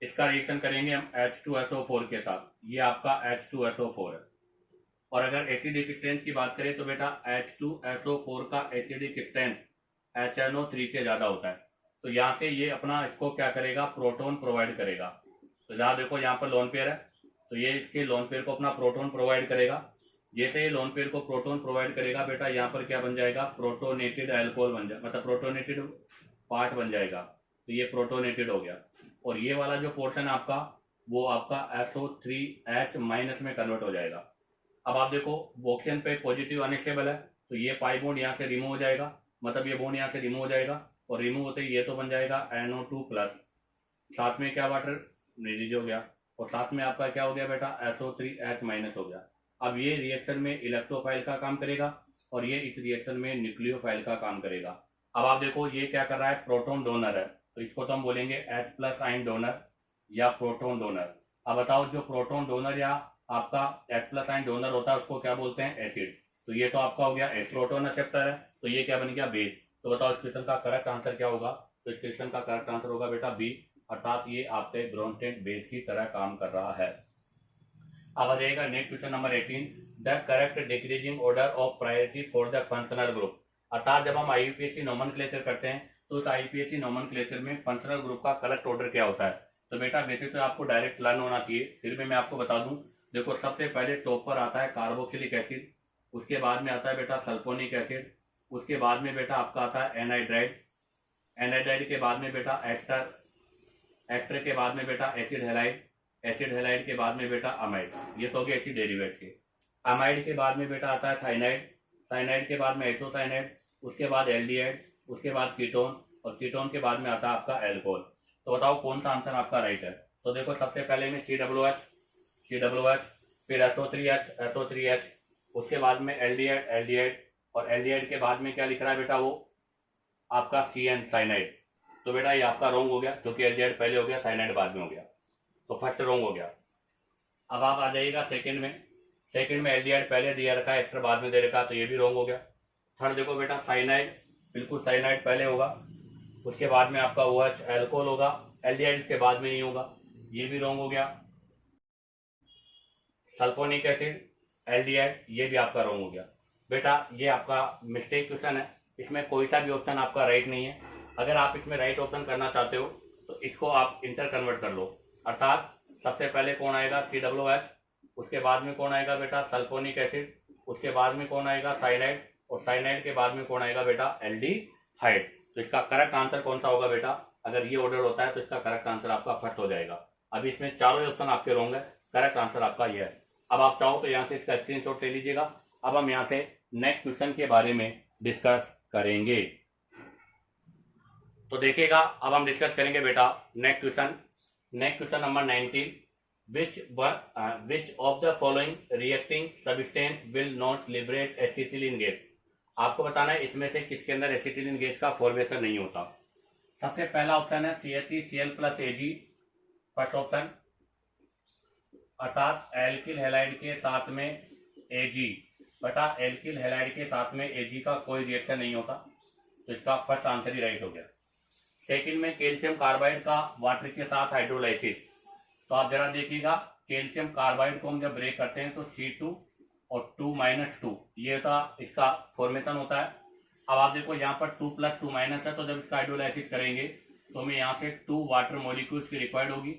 इसका रिएक्शन करेंगे हम H2SO4 के साथ, ये आपका H2SO4 है। और अगर एसिडिक स्ट्रेंथ की बात करें तो बेटा H2SO4 का एसिडिक स्ट्रेंथ HNO3 से ज्यादा होता है। तो यहाँ से ये अपना इसको क्या करेगा, प्रोटॉन प्रोवाइड करेगा। तो जहाँ देखो यहाँ पर लोन पेयर है, तो ये इसके लोन पेयर को अपना प्रोटॉन प्रोवाइड करेगा। जैसे ये लोन पेयर को प्रोटॉन प्रोवाइड करेगा बेटा, यहाँ पर क्या बन जाएगा, प्रोटोनेटेड अल्कोहल बन जाएगा, मतलब प्रोटोनेटेड पार्ट बन जाएगा। तो ये प्रोटोनेटेड हो गया, और ये वाला जो पोर्शन आपका वो आपका SO3H- में कन्वर्ट हो जाएगा। अब आप देखो ऑक्सीजन पे पॉजिटिव अनस्टेबल है, तो ये पाई बॉन्ड यहाँ से रिमूव हो जाएगा, मतलब ये बॉन्ड यहाँ से रिमूव हो जाएगा, और रिमूव होते ही ये तो बन जाएगा NO2+, साथ में क्या वाटर रिलीज हो गया, और साथ में आपका क्या हो गया बेटा, SO3H- हो गया। अब ये रिएक्शन में इलेक्ट्रोफाइल का काम करेगा, और ये इस रिएक्शन में न्यूक्लियोफाइल का काम करेगा। अब आप देखो ये क्या कर रहा है, प्रोटॉन डोनर है, तो इसको तो हम बोलेंगे H+ आयन डोनर या प्रोटॉन डोनर। अब बताओ जो प्रोटॉन डोनर या आपका H+ आयन डोनर होता है उसको क्या बोलते हैं, एसिड। तो ये तो आपका हो गया प्रोटॉन एक्सेप्टर है, तो ये क्या बन गया, बेस। तो बताओ इस क्वेश्चन का करेक्ट आंसर क्या होगा। तो इस क्वेश्चन का करेक्ट आंसर होगा बेटा B, अर्थात ये आपके ब्रोंस्टेट बेस की तरह काम कर रहा है। अब आ जाएगा next question number 18। The correct decreasing order of priority for the functional group. अर्थात जब हम IUPAC नोमेनक्लेचर करते हैं तो उस IUPAC नोमेनक्लेचर में फंक्शनल ग्रुप का करेक्ट ऑर्डर क्या होता है। तो बेटा वैसे तो आपको डायरेक्ट लर्न होना चाहिए, फिर भी मैं आपको बता दूं। देखो सबसे पहले टॉप पर आता है कार्बोक्सिलिक एसिड, उसके बाद में आता है बेटा सल्फोनिक एसिड, उसके बाद में बेटा आपका आता है एनहाइड्राइड, एनहाइड्राइड के बाद में बेटा एस्टर, एस्टर के बाद में बेटा एसिड हेलाइड, एसिड हेलाइड के बाद में बेटा अमाइड। ये तो हो गए एसिड डेरिवेट्स के। अमाइड के बाद में बेटा आता है साइनाइड, साइनाइड के बाद में आइसोसाइनाइड, उसके बाद एल्डिहाइड, उसके बाद कीटोन, और कीटोन के बाद में आता है आपका एल्कोहल। तो बताओ कौन सा आंसर आपका राइट है। तो देखो सबसे पहले में COOH, फिर SO3H, SO3H, उसके बाद में एल्डिहाइड एल्डिहाइड, और एल्डिहाइड के बाद में क्या लिख रहा है बेटा, वो आपका CN साइनाइड। तो बेटा ये आपका रॉन्ग हो गया, क्योंकि एल्डिहाइड पहले हो गया, साइनाइड बाद में हो गया, तो फर्स्ट रॉन्ग हो गया। अब आप आ जाइएगा सेकंड में। सेकंड में एल्डिहाइड पहले दिया रखा है, एस्टर बाद में दे रखा है, तो ये भी रॉन्ग हो गया। थर्ड देखो बेटा, साइनाइड, बिल्कुल साइनाइड पहले होगा, उसके बाद में आपका OH एल्कोहल होगा, एल्डिहाइड इसके बाद में नहीं होगा, ये भी रॉन्ग हो गया। सल्फोनिक एसिड, एल्डिहाइड, ये भी आपका रॉन्ग हो गया। बेटा ये आपका मिस्टेक क्वेश्चन है, इसमें कोई सा भी ऑप्शन आपका राइट नहीं है। अगर आप इसमें राइट ऑप्शन करना चाहते हो तो इसको आप इंटर कन्वर्ट कर लो, अर्थात सबसे पहले कौन आएगा, COOH, उसके बाद में कौन आएगा बेटा, सल्फोनिक एसिड, उसके बाद में कौन आएगा, साइनाइड, और साइनाइड के बाद में कौन आएगा बेटा, एल्डिहाइड। तो इसका करेक्ट आंसर कौन सा होगा बेटा, अगर ये ऑर्डर होता है तो इसका करेक्ट आंसर आपका फर्स्ट हो जाएगा। अभी इसमें चारों ऑप्शन आपके रॉन्ग है, करेक्ट आंसर आपका ये है। अब आप चाहो तो यहाँ से इसका स्क्रीनशॉट ले लीजिएगा। अब हम यहाँ से नेक्स्ट क्वेश्चन के बारे में डिस्कस करेंगे। तो देखिएगा, अब हम डिस्कस करेंगे बेटा next question number 19, which of the following reacting substance will not liberate acetylene gas. आपको बताना है इसमें से किसके अंदर एसिटिलीन गैस का फॉर्मेशन नहीं होता। सबसे पहला ऑप्शन है CH3Cl+Ag, फर्स्ट ऑप्शन, अर्थात एल्किल हैलाइड के साथ में Ag, बटा एल्किल हैलाइड के साथ में Ag का कोई रिएक्शन नहीं होता, तो इसका फर्स्ट आंसर ही राइट हो गया। सेकंड में कैल्शियम कार्बाइड का वाटर के साथ हाइड्रोलाइसिस, तो आप जरा देखिएगा, कैल्शियम कार्बाइड को हम जब ब्रेक करते हैं तो C2 और 2-2 ये था इसका फॉर्मेशन होता है। अब आप देखो यहाँ पर 2 + 2 है, तो जब इसका हाइड्रोलाइसिस करेंगे तो हमें यहाँ से 2 वाटर मॉलिक्यूल्स की रिक्वायर्ड होगी।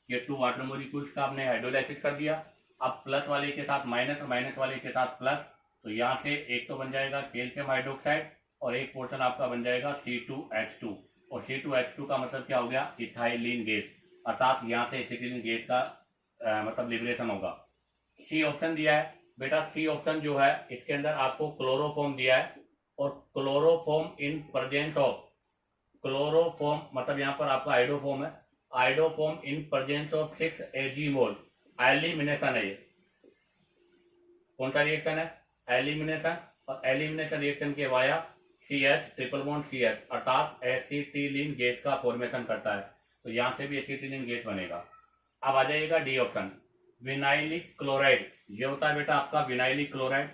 ये 2 वाटर मॉलिक्यूल्स का आपने हाइड्रोलाइसिस कर दिया। अब प्लस वाले के साथ माइनस और माइनस वाले के साथ प्लस, तो यहाँ से एक तो बन जाएगा कैल्शियम हाइड्रोक्साइड और एक पोर्शन आपका बन जाएगा C2H2, और C2H2 का मतलब क्या हो गया, इथाइलिन गैस, अर्थात यहाँ से एसिटिलीन गैस का मतलब लिबरेशन होगा। सी ऑप्शन दिया है बेटा, सी ऑप्शन जो है इसके अंदर आपको क्लोरोफॉर्म दिया है, और chloroform in presence of, chloroform मतलब यहाँ पर आपका आइडोफॉर्म है, iodoform in presence of 6 Ag mole, elimination है। ये कौन सा रिएक्शन है, एलिमिनेशन, और एलिमिनेशन रिएक्शन के via CH triple bond CH, अर्थात एसिटिलीन गैस का फॉर्मेशन करता है, तो यहां से भी एसिटिलीन गैस बनेगा। अब आ जाइएगा डी ऑप्शन, विनाइलिक क्लोराइड, ये होता है बेटा आपका विनाइलिक क्लोराइड।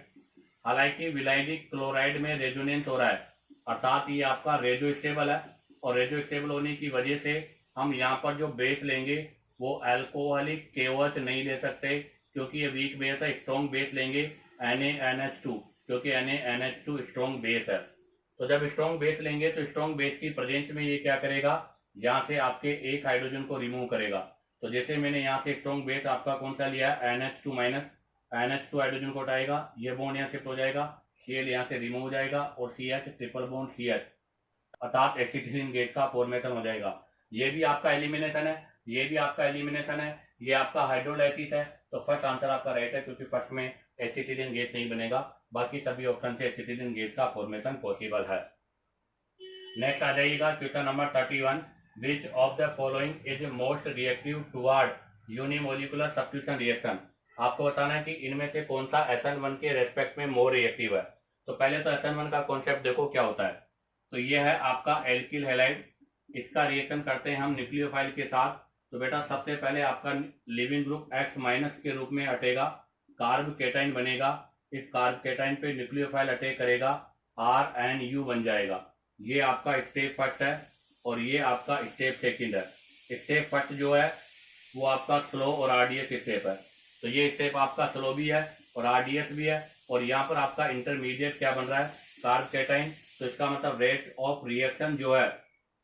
हालांकि विनाइलिक क्लोराइड में रेजोनेंस हो रहा है, अर्थात ये आपका रेजो स्टेबल है, और रेजो स्टेबल होने की वजह से हम यहाँ पर जो बेस लेंगे वो अल्कोहलिक KOH नहीं ले सकते, क्योंकि ये वीक बेस है। स्ट्रॉन्ग बेस लेंगे NaNH2, क्योंकि NaNH2 स्ट्रॉन्ग बेस है। तो जब स्ट्रॉन्ग बेस लेंगे तो स्ट्रॉन्ग बेस की प्रेजेंस में ये क्या करेगा, यहाँ से आपके एक हाइड्रोजन को रिमूव करेगा। तो जैसे मैंने यहाँ से स्ट्रॉन्ग बेस आपका कौन सा लिया है, NH2-, NH2 हाइड्रोजन को हटाएगा, ये बॉन्ड यहाँ शिफ्ट हो जाएगा, Cl यहाँ से रिमूव हो जाएगा, और CH ट्रिपल बॉन्ड CH, अर्थात एसिटिलीन गैस का फॉर्मेशन हो जाएगा। ये भी आपका एलिमिनेशन है, ये भी आपका एलिमिनेशन है, ये आपका हाइड्रोलाइसिस है। तो फर्स्ट आंसर आपका राइट है, क्योंकि फर्स्ट में एसिटिलीन गैस नहीं बनेगा, बाकी सभी ऑप्शन से एसिटिलीन गैस का फॉर्मेशन पॉसिबल है। नेक्स्ट आ जाइएगा question number 31, which of the following is most reactive toward unimolecular substitution reaction. आपको बताना है कि इनमें से कौन सा SN1 के रेस्पेक्ट में मोर रिएक्टिव है। तो पहले तो SN1 का कॉन्सेप्ट देखो क्या होता है। तो ये है आपका एल्किल हैलाइड, इसका रिएक्शन करते हैं हम न्यूक्लियोफाइल के साथ। तो बेटा सबसे पहले आपका लिविंग ग्रुप X- के रूप में हटेगा, कार्ब केटाइन बनेगा, इस कार्ब केटाइन पे न्यूक्लियोफाइल अटैक करेगा, RNU बन जाएगा। ये आपका स्टेप फर्स्ट है, और ये आपका स्टेप सेकंड है। स्टेप फर्स्ट जो है वो आपका स्लो और RDS स्टेप है, तो ये स्टेप आपका स्लो भी है और RDS भी है, और यहाँ पर आपका इंटरमीडिएट क्या बन रहा है, कार्ब केटाइन। तो इसका मतलब रेट ऑफ रिएक्शन जो है,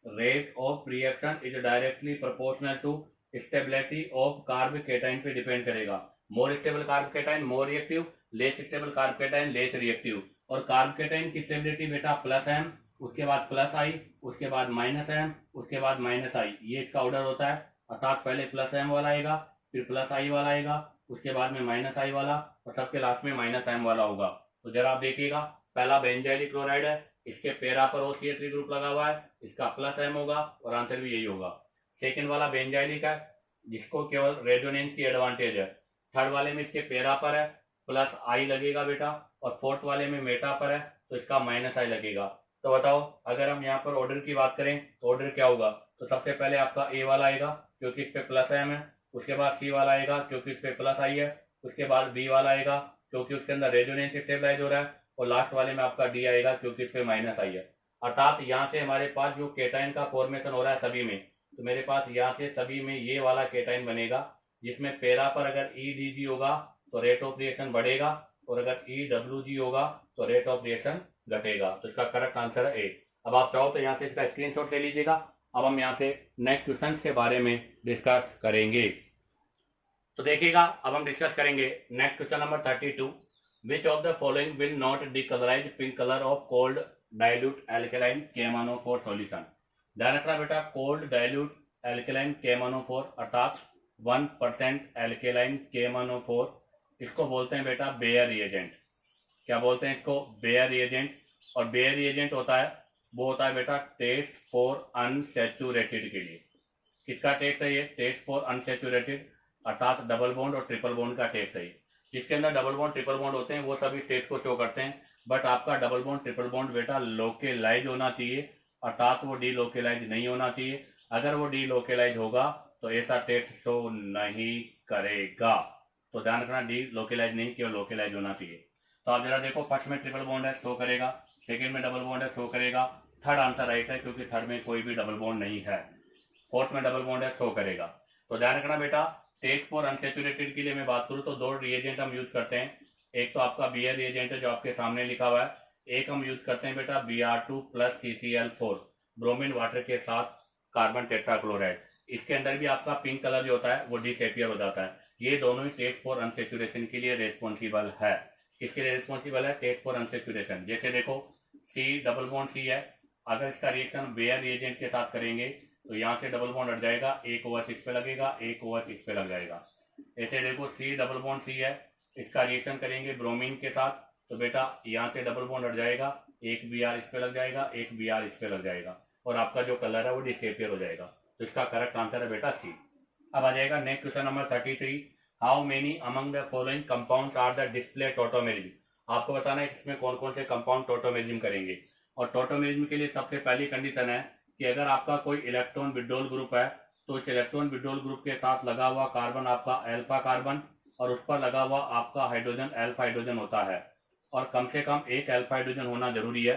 rate of reaction is directly proportional to stability of carbocation पे डिपेंड करेगा। More stable carbocation more reactive, less stable carbocation less reactive. और कार्ब केटाइन की स्टेबिलिटी बेटा +M, उसके बाद +I, उसके बाद -M, उसके बाद -I, ये इसका ऑर्डर होता है। अर्थात पहले +M वाला आएगा, फिर +I वाला आएगा, उसके बाद में -I वाला, और सबके लास्ट में -M वाला होगा। तो जरा आप देखिएगा, पहला बेंजाइलिक क्लोराइड है, इसके पैरा पर OCH3 ग्रुप लगा हुआ है, इसका +M होगा, और आंसर भी यही होगा। सेकेंड वाला बेंजाइलिक है, जिसको केवल रेजोनेंस की एडवांटेज है। थर्ड वाले में इसके पैरा पर है, प्लस आई लगेगा बेटा, और फोर्थ वाले में मेटा पर है तो इसका माइनस आई लगेगा। तो बताओ अगर हम यहाँ पर ऑर्डर की बात करें तो ऑर्डर क्या होगा, तो सबसे पहले आपका ए वाला आएगा क्योंकि इस पे प्लस एम है, उसके बाद सी वाला आएगा क्योंकि इस पे प्लस आई है, उसके बाद बी वाला आएगा क्योंकि उसके अंदर रेजोनेंस स्टेबलाइज हो रहा है, और लास्ट वाले में आपका डी आएगा क्योंकि इस पे माइनस आई है। अर्थात यहाँ से हमारे पास जो केटाइन का फॉर्मेशन हो रहा है सभी में, तो मेरे पास यहाँ से सभी में ये वाला केटाइन बनेगा जिसमें पैरा पर अगर ई डी जी होगा तो रेट ऑफ रिएक्शन बढ़ेगा, और अगर ई डब्ल्यू जी होगा तो रेट ऑफ रिएक्शन घटेगा। तो इसका करेक्ट आंसर है ए। अब आप चाहो तो यहाँ से इसका स्क्रीनशॉट ले लीजिएगा। अब हम यहाँ से नेक्स्ट क्वेश्चन के बारे में डिस्कस करेंगे। तो देखिएगा अब हम डिस्कस करेंगे next question number 32। Which of the following will not decolourise pink colour of cold dilute alkaline KMnO4 solution. ध्यान रखना बेटा, कोल्ड डाइल्यूट एल्केलाइन KMnO4 अर्थात 1% एल्केलाइन KMnO4, इसको बोलते हैं बेटा बेयर रिएजेंट। क्या बोलते हैं इसको? Baeyer reagent. और बेयर रिएजेंट होता है वो होता है बेटा टेस्ट फॉर अनसैचुरेटेड के लिए। किसका टेस्ट है ये? टेस्ट फॉर अनसैचुरेटेड अर्थात डबल बॉन्ड और ट्रिपल बॉन्ड का टेस्ट है। जिसके अंदर डबल बॉन्ड ट्रिपल बॉन्ड होते हैं वो सभी टेस्ट को शो करते हैं, बट आपका डबल बॉन्ड ट्रिपल बॉन्ड बेटा लोकेलाइज होना चाहिए, अर्थात वो डी लोकेलाइज नहीं होना चाहिए। अगर वो डी लोकेलाइज होगा तो ऐसा टेस्ट शो नहीं करेगा। तो ध्यान रखना, डी लोकेलाइज नहीं, केवल लोकेलाइज होना चाहिए। तो आप जरा देखो, फर्स्ट में ट्रिपल बॉन्ड है शो करेगा, सेकंड में डबल बॉन्ड है शो करेगा, थर्ड आंसर राइट है क्योंकि थर्ड में कोई भी डबल बॉन्ड नहीं है, फोर्थ में डबल बॉन्ड है शो करेगा। तो ध्यान रखना बेटा, टेस्ट फॉर अनसैचुरेटेड के लिए मैं बात करूं तो दो रिएजेंट हम यूज करते हैं। एक तो आपका बीआर रिएजेंट है जो आपके सामने लिखा हुआ है, एक हम यूज करते हैं बेटा Br2 + CCl4 ब्रोमीन वाटर के साथ कार्बन टेट्राक्लोराइड। इसके अंदर भी आपका पिंक कलर जो होता है वो डिसअपियर हो जाता है। ये दोनों ही टेस्ट फॉर अनसैचुरेशन के लिए रेस्पॉन्सिबल है। किसके लिए रेस्पॉन्सिबल है? Test for unsaturation. जैसे देखो सी डबल बॉन्ड सी है, अगर इसका रिएक्शन बेयर रिएजेंट के साथ करेंगे तो यहाँ से डबल बॉन्ड हट जाएगा, एक OH इस पे लगेगा, एक OH इस पे लग जाएगा। ऐसे देखो सी डबल बॉन्ड सी है, इसका रिएक्शन करेंगे ब्रोमीन के साथ तो बेटा यहाँ से डबल बॉन्ड हट जाएगा, एक Br इस पे लग जाएगा, एक Br इस पे लग जाएगा, और आपका जो कलर है वो डिसअपियर हो जाएगा। तो इसका करेक्ट आंसर है बेटा सी। अब आ जाएगा next question number 33। How many among the following compounds are the display tautomerism. आपको बताना है इसमें कौन कौन से कंपाउंड टोटोमेरिज्म करेंगे। और टोटोमेरिज्म के लिए सबसे पहली कंडीशन है कि अगर आपका कोई इलेक्ट्रॉन विड्रॉल ग्रुप है तो इस इलेक्ट्रॉन विड्रॉल ग्रुप के साथ लगा हुआ कार्बन आपका अल्फा कार्बन और उस पर लगा हुआ आपका हाइड्रोजन अल्फा हाइड्रोजन होता है, और कम से कम एक अल्फा हाइड्रोजन होना जरूरी है।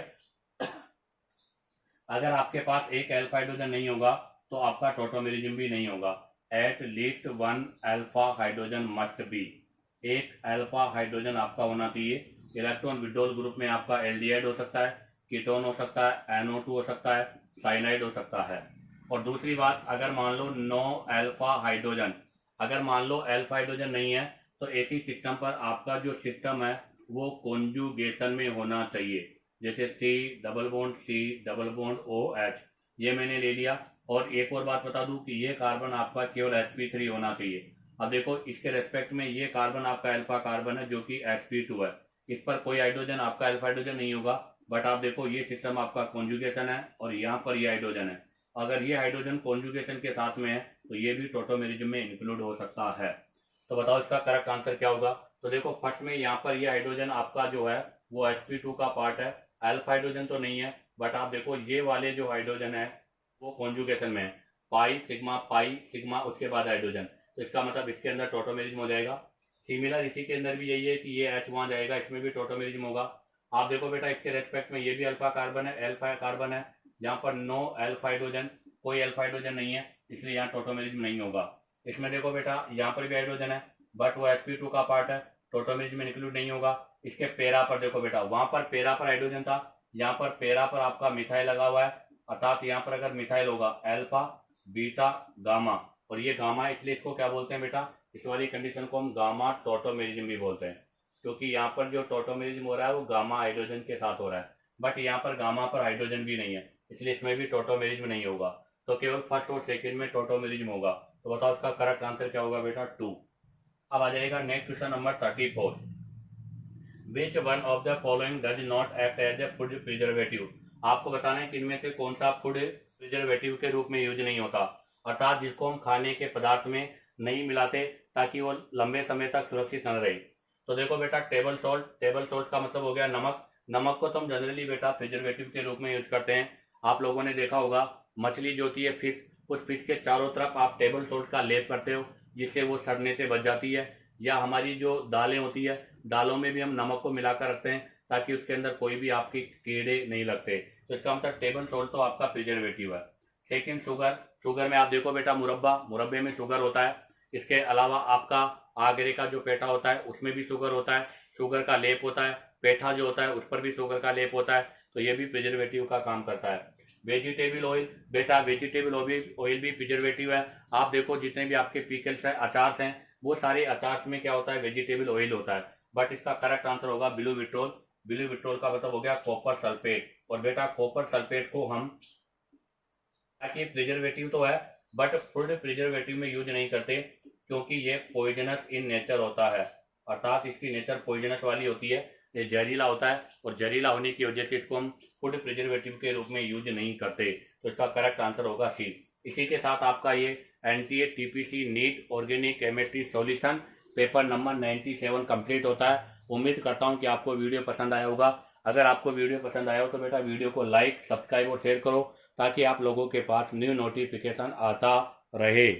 अगर आपके पास एक अल्फा हाइड्रोजन नहीं होगा तो आपका टोटोमेरिज्म भी नहीं होगा। At least 1 alpha hydrogen must be. एक अल्फा हाइड्रोजन आपका होना चाहिए। इलेक्ट्रॉन विड्रॉल ग्रुप में आपका एल्डिहाइड हो सकता है, कीटोन हो सकता है, NO2 हो सकता है, साइनाइड हो सकता है। और दूसरी बात, अगर मान लो नो अल्फा हाइड्रोजन, अगर मान लो अल्फा हाइड्रोजन नहीं है तो ऐसी सिस्टम पर आपका जो सिस्टम है वो कॉन्जुगेशन में होना चाहिए। जैसे C डबल बॉन्ड OH, ये मैंने ले लिया। और एक और बात बता दूं कि ये कार्बन आपका केवल sp3 होना चाहिए। अब देखो इसके रेस्पेक्ट में ये कार्बन आपका अल्फा कार्बन है जो कि sp2 है, इस पर कोई हाइड्रोजन आपका अल्फा हाइड्रोजन नहीं होगा। बट आप देखो ये सिस्टम आपका कॉन्जुगेशन है और यहाँ पर ये हाइड्रोजन है। अगर ये हाइड्रोजन कॉन्जुगेशन के साथ में है तो ये भी टोटोमेरिज्म में इंक्लूड हो सकता है। तो बताओ इसका करेक्ट आंसर क्या होगा। तो देखो फर्स्ट में यहाँ पर ये हाइड्रोजन आपका जो है वो sp2 का पार्ट है, अल्फा हाइड्रोजन तो नहीं है। बट आप देखो ये वाले जो हाइड्रोजन है वो कॉन्जुगेशन में है, पाई सिग्मा उसके बाद हाइड्रोजन, तो इसका मतलब इसके अंदर टोटोमेरिज्म हो जाएगा। सिमिलर इसी के अंदर भी यही है कि ये H वहां जाएगा, इसमें भी टोटोमेरिज्म होगा। आप देखो बेटा इसके रेस्पेक्ट में ये भी अल्फा कार्बन है, जहाँ पर नो अल्फा हाइड्रोजन, कोई अल्फा हाइड्रोजन नहीं है, इसलिए यहाँ टोटोमेरिज्म नहीं होगा। इसमें देखो बेटा यहाँ पर भी हाइड्रोजन है बट वो sp2 का पार्ट है, टोटोमेरिज्म में इंक्लूड नहीं होगा। इसके पैरा पर देखो बेटा, वहां पर पैरा पर हाइड्रोजन था, यहाँ पर पैरा पर आपका मिथाइल लगा हुआ है, अर्थात यहाँ पर अगर मिथाइल होगा अल्फा बीटा गामा, और ये गामा है इसलिए इसको क्या बोलते हैं बेटा, इस वाली कंडीशन को हम गामा टोटोमेरिज्म भी बोलते हैं, क्योंकि यहाँ पर जो टोटोमेरिज्म हो रहा है वो गामा हाइड्रोजन के साथ हो रहा है। बट यहाँ पर गामा पर हाइड्रोजन भी नहीं है, इसलिए इसमें भी टोटोमेरिज्म नहीं होगा। तो केवल फर्स्ट और सेकंड में टोटोमेरिज्म होगा। तो बताओ इसका करेक्ट आंसर क्या होगा बेटा, 2। अब आ जाएगा next question number 34। Which one of the following does not act as a food preservative. आपको बताना है कि इनमें से कौन सा फूड प्रिजर्वेटिव के रूप में यूज नहीं होता, अर्थात जिसको हम खाने के पदार्थ में नहीं मिलाते ताकि वो लंबे समय तक सुरक्षित न रहे। तो देखो बेटा, टेबल सॉल्ट का मतलब हो गया नमक। नमक को तो हम जनरली बेटा प्रिजर्वेटिव के रूप में यूज करते हैं। आप लोगों ने देखा होगा मछली जो होती है फिश, उस फिश के चारों तरफ आप टेबल सॉल्ट का लेप करते हो, जिससे वो सड़ने से बच जाती है। या हमारी जो दालें होती है, दालों में भी हम नमक को मिलाकर रखते हैं ताकि उसके अंदर कोई भी आपके कीड़े नहीं लगते। तो इसका मतलब टेबल सॉल्ट तो आपका प्रिजर्वेटिव है। सेकेंड, शुगर में आप देखो बेटा, मुरब्बे में शुगर होता है। इसके अलावा आपका आगरे का जो पेठा होता है उसमें भी शुगर होता है, शुगर का लेप होता है। पेठा जो होता है उस पर भी शुगर का लेप होता है, तो ये भी प्रिजर्वेटिव का काम करता है। वेजिटेबल ऑयल, बेटा वेजिटेबल ऑयल भी प्रिजर्वेटिव है। आप देखो जितने भी आपके पिकल्स हैं, अचार्स हैं, वो सारे अचार्स में क्या होता है, वेजिटेबल ऑयल होता है। बट इसका करेक्ट आंसर होगा ब्लू विट्रोल। ब्लू विट्रोल का मतलब हो गया कॉपर सल्फेट। और बेटा कॉपर सल्फेट को हम, ताकि प्रिजर्वेटिव तो है बट फूड प्रिजर्वेटिव में यूज नहीं करते, क्योंकि ये पॉइजनस इन नेचर होता है, अर्थात इसकी नेचर पॉइजनस वाली होती है, ये जहरीला होता है। और जहरीला होने की वजह से इसको हम फूड प्रिजर्वेटिव के रूप में यूज नहीं करते। तो इसका करेक्ट आंसर होगा सी। इसी के साथ आपका ये NTA TPC NEET organic chemistry solution paper number 97 complete होता है। उम्मीद करता हूँ कि आपको वीडियो पसंद आया होगा। अगर आपको वीडियो पसंद आया हो तो बेटा वीडियो को लाइक, सब्सक्राइब और शेयर करो, ताकि आप लोगों के पास न्यू नोटिफिकेशन आता रहे।